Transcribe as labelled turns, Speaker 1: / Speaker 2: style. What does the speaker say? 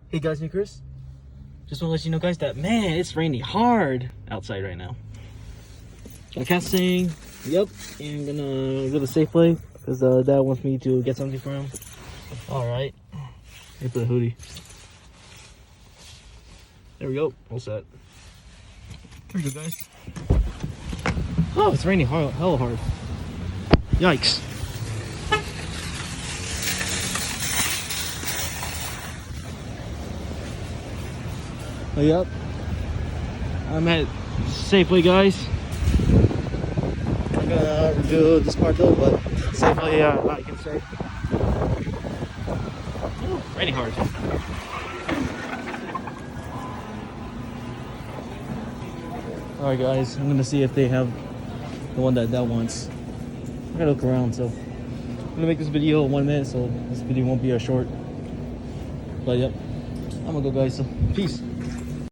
Speaker 1: Hey guys, me Chris. Just want to let you know, guys, that man, it's raining hard outside right now. Got casting. Yep. And I'm gonna go to Safeway because Dad wants me to get something for him. All right. Here for the hoodie. There we go. All set. There we go, guys. Oh, it's raining hard, hella hard. Yikes. Oh, yep. I'm at Safeway, guys. I'm gonna review this part though, but Safeway, I can say. Ooh, raining hard. Alright, guys, I'm gonna see if they have the one that wants. I gotta look around, so I'm gonna make this video 1 minute, so this video won't be a short. But yep, I'm gonna go, guys, so peace.